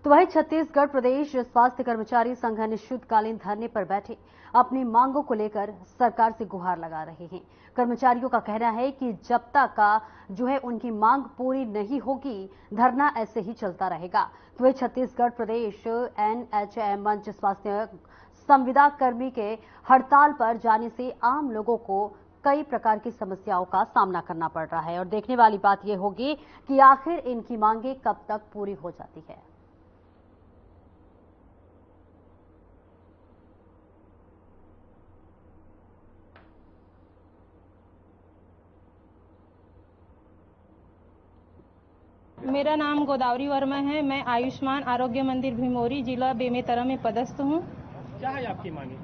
तो वहीं छत्तीसगढ़ प्रदेश स्वास्थ्य कर्मचारी संघ अनिश्चितकालीन धरने पर बैठे अपनी मांगों को लेकर सरकार से गुहार लगा रहे हैं। कर्मचारियों का कहना है कि जब तक उनकी मांग पूरी नहीं होगी, धरना ऐसे ही चलता रहेगा। तो वहीं छत्तीसगढ़ प्रदेश एनएचएम मंच स्वास्थ्य संविदा कर्मी के हड़ताल पर जाने से आम लोगों को कई प्रकार की समस्याओं का सामना करना पड़ रहा है और देखने वाली बात यह होगी कि आखिर इनकी मांगें कब तक पूरी हो जाती है। मेरा नाम गोदावरी वर्मा है। मैं आयुष्मान आरोग्य मंदिर भीमोरी जिला बेमेतरा में पदस्थ हूँ। क्या है आपकी मांगे?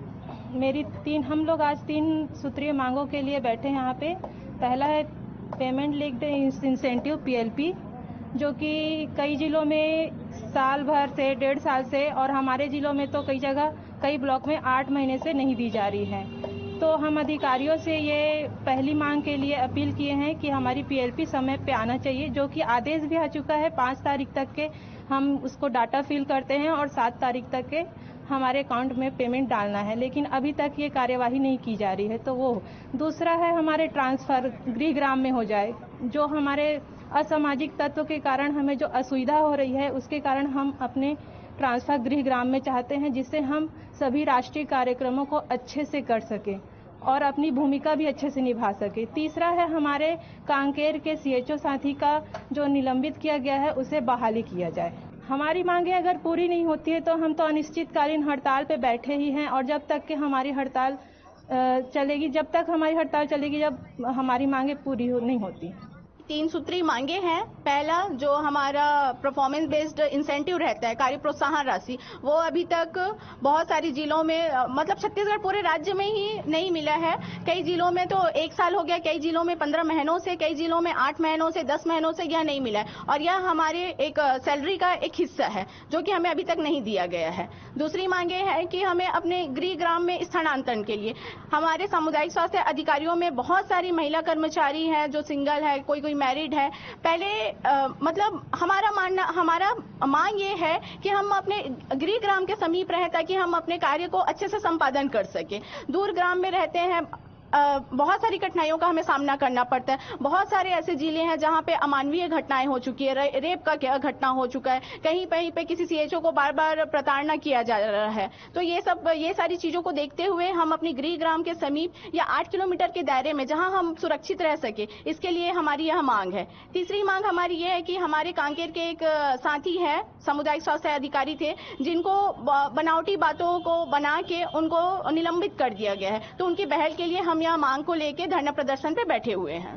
हम लोग आज 3 सूत्रीय मांगों के लिए बैठे हैं यहाँ पे। पहला है पेमेंट लिंक्ड इंसेंटिव पीएलपी, जो कि कई जिलों में साल भर से 1.5 साल से और हमारे जिलों में तो कई जगह कई ब्लॉक में 8 महीने से नहीं दी जा रही है। तो हम अधिकारियों से ये पहली मांग के लिए अपील किए हैं कि हमारी पीएलपी समय पे आना चाहिए, जो कि आदेश भी आ चुका है। 5 तारीख तक के हम उसको डाटा फिल करते हैं और 7 तारीख तक के हमारे अकाउंट में पेमेंट डालना है, लेकिन अभी तक ये कार्यवाही नहीं की जा रही है। तो वो दूसरा है हमारे ट्रांसफर गृहग्राम में हो जाए। जो हमारे असामाजिक तत्व के कारण हमें जो असुविधा हो रही है, उसके कारण हम अपने ट्रांसफर गृहग्राम में चाहते हैं, जिससे हम सभी राष्ट्रीय कार्यक्रमों को अच्छे से कर सकें और अपनी भूमिका भी अच्छे से निभा सके। तीसरा है हमारे कांकेर के सीएचओ साथी का जो निलंबित किया गया है, उसे बहाली किया जाए। हमारी मांगे अगर पूरी नहीं होती है तो हम तो अनिश्चितकालीन हड़ताल पे बैठे ही हैं और जब तक कि हमारी हड़ताल चलेगी, जब हमारी मांगे पूरी नहीं होती। 3 सूत्री मांगे हैं। पहला जो हमारा परफॉर्मेंस बेस्ड इंसेंटिव रहता है, कार्य प्रोत्साहन राशि, वो अभी तक बहुत सारी जिलों में मतलब छत्तीसगढ़ पूरे राज्य में ही नहीं मिला है। कई जिलों में तो 1 साल हो गया, कई जिलों में 15 महीनों से, कई जिलों में 8 महीनों से, 10 महीनों से यह नहीं मिला है और यह हमारे एक सैलरी का एक हिस्सा है जो कि हमें अभी तक नहीं दिया गया है। दूसरी मांगे है कि हमें अपने गृहग्राम में स्थानांतरण के लिए, हमारे सामुदायिक स्वास्थ्य अधिकारियों में बहुत सारी महिला कर्मचारी हैं जो सिंगल है, कोई मैरिड है। पहले मतलब हमारा मांग ये है कि हम अपने गृह ग्राम के समीप रहे ताकि हम अपने कार्य को अच्छे से संपादन कर सके। दूर ग्राम में रहते हैं, बहुत सारी कठिनाइयों का हमें सामना करना पड़ता है। बहुत सारे ऐसे जिले हैं जहां पे अमानवीय घटनाएं हो चुकी है, रेप का घटना हो चुका है, कहीं पे किसी सीएचओ को बार बार प्रताड़ना किया जा रहा है। तो ये सारी चीजों को देखते हुए हम अपनी गृह ग्राम के समीप या 8 किलोमीटर के दायरे में जहां हम सुरक्षित रह सके, इसके लिए हमारी यह मांग है। तीसरी मांग हमारी ये है कि हमारे कांकेर के एक साथी है, सामुदायिक स्वास्थ्य अधिकारी थे, जिनको बनावटी बातों को बना के उनको निलंबित कर दिया गया है। तो उनकी बहल के लिए हम यह मांग को लेके धरना प्रदर्शन पे बैठे हुए हैं।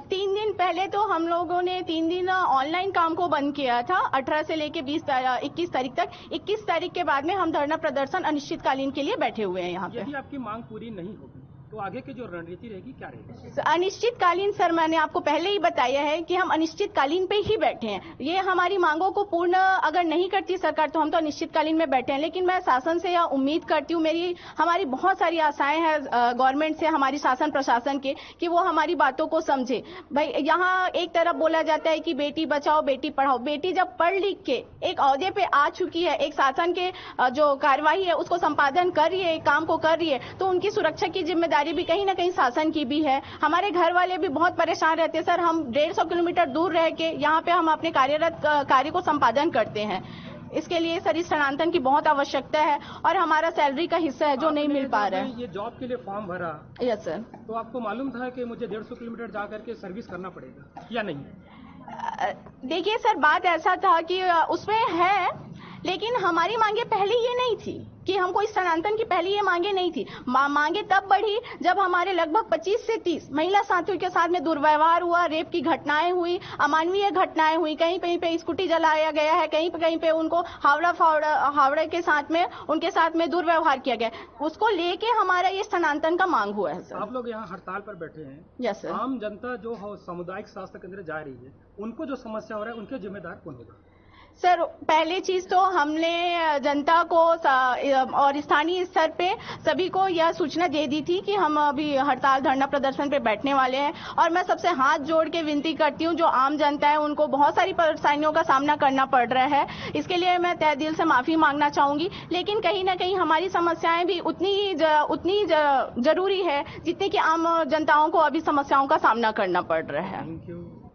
3 दिन पहले तो हम लोगों ने 3 दिन ऑनलाइन काम को बंद किया था, 18 से लेके 21 तारीख तक। 21 तारीख के बाद में हम धरना प्रदर्शन अनिश्चितकालीन के लिए बैठे हुए हैं यहाँ पे। यदि आपकी मांग पूरी नहीं होगी तो आगे की जो रणनीति रहेगी क्या रहेगी? अनिश्चितकालीन सर, मैंने आपको पहले ही बताया है कि हम अनिश्चितकालीन पे ही बैठे हैं। ये हमारी मांगों को पूर्ण अगर नहीं करती सरकार तो हम तो अनिश्चितकालीन में बैठे हैं। लेकिन मैं शासन से यह उम्मीद करती हूँ, हमारी बहुत सारी आशाएं हैं गवर्नमेंट से, हमारी शासन प्रशासन के, कि वो हमारी बातों को समझे। भाई यहाँ एक तरफ बोला जाता है कि बेटी बचाओ बेटी पढ़ाओ। बेटी जब पढ़ लिख के एक ओहदे पे आ चुकी है, एक शासन के जो कार्यवाही है उसको संपादन कर रही है, एक काम को कर रही है, तो उनकी सुरक्षा की जिम्मेदारी भी कहीं ना कहीं शासन की भी है। हमारे घर वाले भी बहुत परेशान रहते हैं सर। हम 150 किलोमीटर दूर रह के यहाँ पे हम अपने कार्यरत कार्य को संपादन करते हैं। इसके लिए सर स्थानांतरण की बहुत आवश्यकता है और हमारा सैलरी का हिस्सा है जो नहीं मिल पा रहा है। ये जॉब के लिए फॉर्म भरा? Yes sir. तो आपको मालूम था कि मुझे 150 किलोमीटर जा करके सर्विस करना पड़ेगा या नहीं? देखिए सर, बात ऐसा था कि उसमें है, लेकिन हमारी मांगे पहले ये नहीं थी कि हमको स्थानांतरण की पहले ये मांगे नहीं थी। मांगे तब बढ़ी जब हमारे लगभग 25 से 30 महिला साथियों के साथ में दुर्व्यवहार हुआ, रेप की घटनाएं हुई, अमानवीय घटनाएं हुई। कहीं पे स्कूटी जलाया गया है, कहीं पे उनको हावड़ा के साथ में उनके साथ में दुर्व्यवहार किया गया। उसको लेके हमारा ये स्थानांतरण का मांग हुआ है सर। आप लोग यहाँ हड़ताल पर बैठे हैं। Yes sir. आम जनता जो सामुदायिक स्वास्थ्य केंद्र जा रही है, उनको जो समस्या हो रहा है, उनके जिम्मेदार कौन होगा? सर, पहली चीज तो हमने जनता को और स्थानीय स्तर पे सभी को यह सूचना दे दी थी कि हम अभी हड़ताल धरना प्रदर्शन पे बैठने वाले हैं। और मैं सबसे हाथ जोड़ के विनती करती हूँ, जो आम जनता है उनको बहुत सारी परेशानियों का सामना करना पड़ रहा है, इसके लिए मैं तहे दिल से माफी मांगना चाहूंगी। लेकिन कहीं ना कहीं हमारी समस्याएं भी उतनी जरूरी है जितनी कि आम जनताओं को अभी समस्याओं का सामना करना पड़ रहा है।